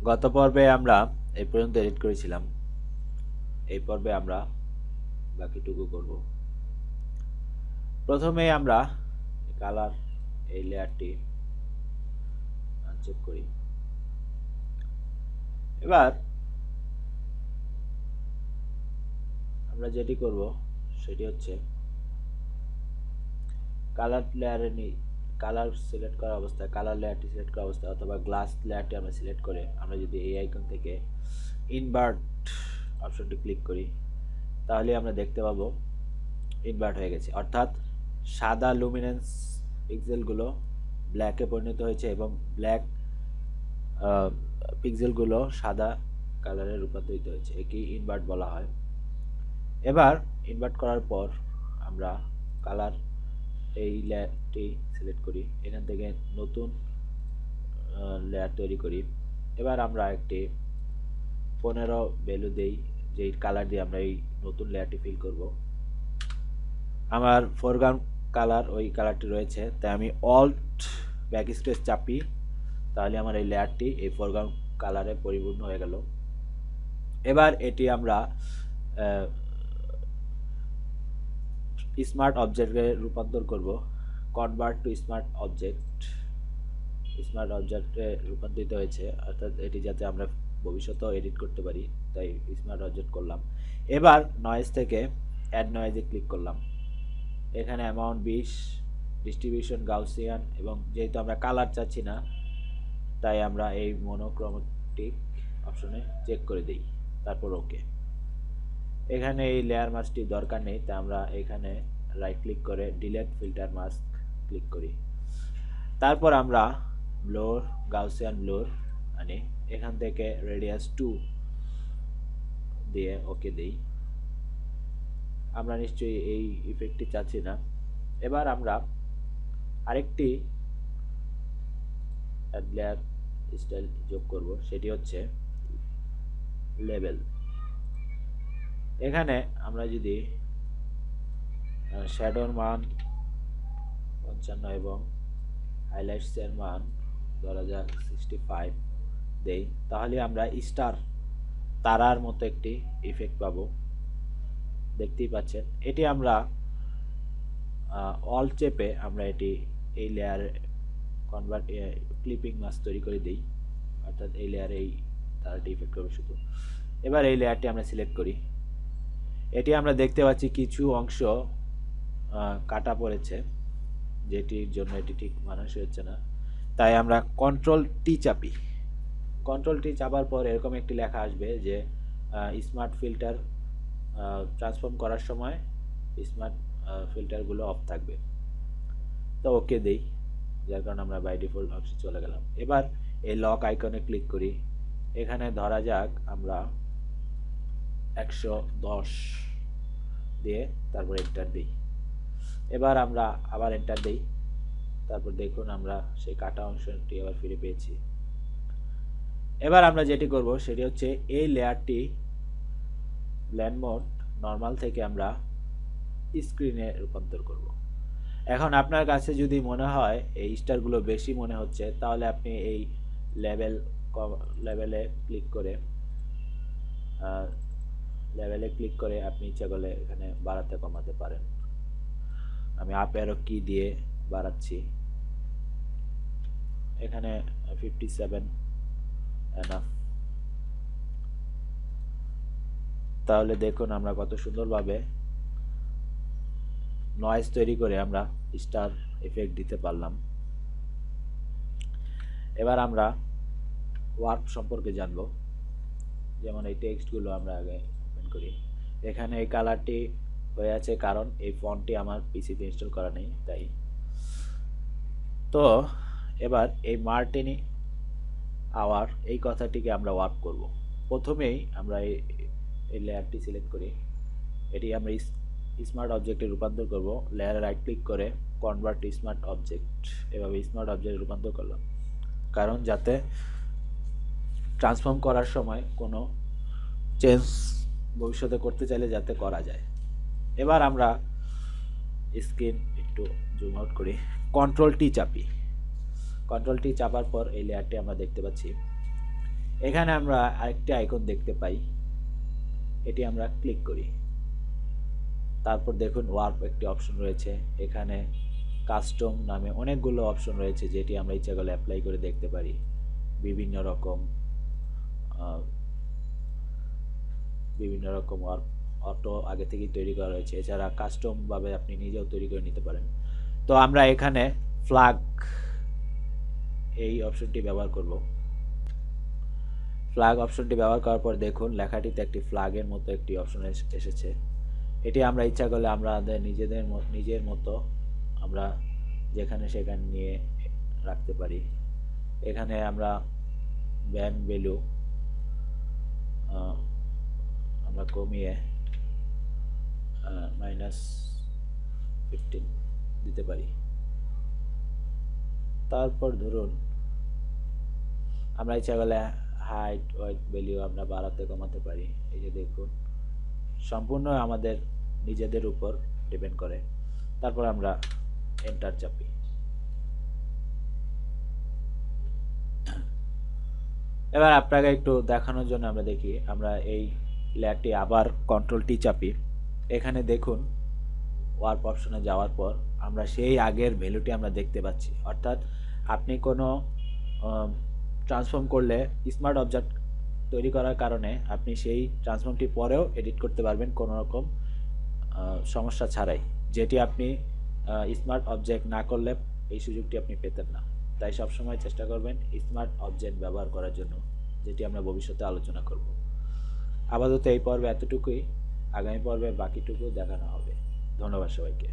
গত পর্বে আমরা এই পর্যন্ত এডিট করেছিলাম। এই পর্বে আমরা বাকিটুকু করব। প্রথমে আমরা কালার এই লেয়ারটি আনচেক করি। এবার আমরা যেটি করব সেটি হচ্ছে কালার লেয়ারে কালার সিলেক্ট করা অবস্থায় কালার লেয়ারটি সিলেক্ট করা অবস্থায় অথবা গ্লাস লেয়ারটি আমরা সিলেক্ট করে আমরা যদি এই আইকন থেকে ইনভার্ট অপশনটি ক্লিক করি তাহলে আমরা দেখতে পাবো ইনভার্ট হয়ে গেছে, অর্থাৎ সাদা লুমিনেন্স পিক্সেলগুলো ব্ল্যাকে পরিণত হয়েছে এবং ব্ল্যাক পিক্সেলগুলো সাদা কালারে রূপান্তরিত হয়েছে। একে ইনভার্ট বলা হয়। এবার ইনভার্ট করার পর আমরা কালার এই লেয়ারটি সিলেক্ট করি, এখান থেকে নতুন লেয়ার তৈরি করি। এবার আমরা একটি 15 ভ্যালু দেই, যেই কালার দিয়ে আমরা এই নতুন লেয়ারটি ফিল করব। আমার ফোরগ্রাউন্ড কালার ওই কালারটি রয়েছে, তাই আমি অল্ট ব্যাকস্পেস চাপি, তাহলে আমার এই লেয়ারটি এই ফোরগ্রাউন্ড কালারে পরিপূর্ণ হয়ে গেল। এবার এটি আমরা স্মার্ট অবজেক্টে রূপান্তর করব। কনভার্ট টু স্মার্ট অবজেক্টে রূপান্তরিত হয়েছে, অর্থাৎ এটি যাতে আমরা ভবিষ্যতেও এডিট করতে পারি, তাই স্মার্ট অবজেক্ট করলাম। এবার নয়েজ থেকে অ্যাড নয়েজে ক্লিক করলাম। এখানে অ্যামাউন্ট 20, ডিস্ট্রিবিউশন গাউসিয়ান, এবং যেহেতু আমরা কালার চাচ্ছি না তাই আমরা এই মনোক্রোমেটিক অপশনে চেক করে দিই, তারপর ওকে। এখানে এই লেয়ার মাস্কটি দরকার নেই, তাই আমরা এখানে রাইট ক্লিক করে ডিলিট ফিল্টার মাস্ক ক্লিক করি। তারপর আমরা ব্লোর গাউসিয়ান ব্লোর আনি, এখান থেকে রেডিয়াস 2 দিয়ে ওকে দেই। আমরা নিশ্চয়ই এই ইফেক্টটি চাচ্ছি না। এবার আমরা আরেকটি লেয়ার স্টাইল যোগ করব, সেটি হচ্ছে লেবেল। এখানে আমরা যদি শ্যাডোর মান 55 এবং হাইলাইটসের মান 65 দেই, তাহলে আমরা স্টার তারার মতো একটি ইফেক্ট পাবো। দেখতেই পাচ্ছেন, এটি আমরা অল চেপে আমরা এটি এই লেয়ারে কনভার্ট ক্লিপিং মাস্ক তৈরি করে দিই, অর্থাৎ এই লেয়ারে এই তারাটি ইফেক্ট করবে শুধু। এবার এই লেয়ারটি আমরা সিলেক্ট করি। এটি আমরা দেখতে পাচ্ছি কিছু অংশ কাটা পড়েছে, যেটির জন্য এটি ঠিক মানানসই হচ্ছে না, তাই আমরা কন্ট্রোল টি চাপি। কন্ট্রোল টি চাপার পর এরকম একটি লেখা আসবে যে স্মার্ট ফিল্টার ট্রান্সফর্ম করার সময় স্মার্ট ফিল্টারগুলো অফ থাকবে, তো ওকে দেই, যার কারণে আমরা বাই ডিফল্ট অপশনে চলে গেলাম। এবার এই লক আইকনে ক্লিক করি। এখানে ধরা যাক আমরা 110 দিয়ে তারপর এন্টার দিই। এবার আমরা আবার এন্টার দিই, তারপর দেখুন আমরা সেই কাটা অংশটি আবার ফিরে পেয়েছি। এবার আমরা যেটি করব সেটি হচ্ছে এই লেয়ারটি ব্লেন্ড মোড নরমাল থেকে আমরা স্ক্রিনে রূপান্তর করব। এখন আপনার কাছে যদি মনে হয় এই স্টারগুলো বেশি মনে হচ্ছে, তাহলে আপনি এই লেভেলে ক্লিক করে আপনি ইচ্ছা করলে এখানে বাড়াতে কমাতে পারেন। আমি আপ অ্যারো কি দিয়ে বাড়াচ্ছি, এখানে 57 এনাফ। তাহলে দেখুন আমরা কত সুন্দরভাবে নয়েজ তৈরি করে আমরা স্টার এফেক্ট দিতে পারলাম। এবার আমরা ওয়ার্প সম্পর্কে জানব। যেমন এই টেক্সটগুলো আমরা আগে ওপেন করি। এখানে এই কালারটি হয়ে আছে কারণ এই ফন্টটি আমার পিসিতে ইনস্টল করা নেই, তাই। তো এবার এই মার্টিনি আওয়ার এই কথাটিকে আমরা ওয়ার্প করব। প্রথমেই আমরা এই লেয়ারটি সিলেক্ট করি, এটি আমরা স্মার্ট অবজেক্টে রূপান্তর করব। লেয়ারে রাইট ক্লিক করে কনভার্ট টু স্মার্ট অবজেক্ট, এভাবে স্মার্ট অবজেক্টে রূপান্তর করলাম, কারণ যাতে ট্রান্সফর্ম করার সময় কোনো চেঞ্জ ভবিষ্যতে করতে চাইলে যাতে করা যায়। এবার আমরা স্ক্রিন একটু জুম আউট করি, কন্ট্রোল টি চাপি। কন্ট্রোল টি চাপার পর এই লেয়ারটি আমরা দেখতে পাচ্ছি। এখানে আমরা আরেকটি আইকন দেখতে পাই, এটি আমরা ক্লিক করি। তারপর দেখুন ওয়ার্প একটি অপশন রয়েছে, এখানে কাস্টম নামে অনেকগুলো অপশন রয়েছে যেটি আমরা ইচ্ছা করলে অ্যাপ্লাই করে দেখতে পারি। বিভিন্ন রকম ওয়ার্প অটো আগে থেকেই তৈরি করা রয়েছে, এছাড়া কাস্টম ভাবে আপনি নিজেও তৈরি করে নিতে পারেন। তো আমরা এখানে ফ্ল্যাগ এই অপশনটি ব্যবহার করব। ফ্ল্যাগ অপশনটি ব্যবহার করার পর দেখুন লেখাটিতে একটি ফ্ল্যাগের মতো একটি অপশন এসেছে। এটি আমরা ইচ্ছা করলে আমাদের নিজের মতো আমরা যেখানে সেখানে নিয়ে রাখতে পারি। এখানে আমরা ব্যান্ড ভ্যালু আমরা কমিয়ে -15 দিতে পারি। তারপর ধরুন আমরা ইচ্ছা করলে হাইট ওয়েট ভ্যালু আমরা বাড়াতে কমাতে পারি। এই যে দেখুন সম্পূর্ণ আমাদের নিজেদের উপর ডিপেন্ড করে। তারপর আমরা এন্টার চাপি। এবার আপনাকে একটু দেখানোর জন্য আমরা দেখি, আমরা এই লেয়ারটি আবার কন্ট্রোল টি চাপি। এখানে দেখুন ওয়ার্প অপশনে যাওয়ার পর আমরা সেই আগের ভ্যালুটি আমরা দেখতে পাচ্ছি। অর্থাৎ আপনি কোনো ট্রান্সফর্ম করলে স্মার্ট অবজেক্ট তৈরি করার কারণে আপনি সেই ট্রান্সফর্মটি পরেও এডিট করতে পারবেন কোনো রকম সমস্যা ছাড়াই, যেটি আপনি স্মার্ট অবজেক্ট না করলে এই সুযোগটি আপনি পেতেন না। তাই সবসময় চেষ্টা করবেন স্মার্ট অবজেক্ট ব্যবহার করার জন্য, যেটি আমরা ভবিষ্যতে আলোচনা করব। আপাতত এই পর্বে এতটুকুই, আগামী পর্বে বাকিটুকু দেখানো হবে। ধন্যবাদ সবাইকে।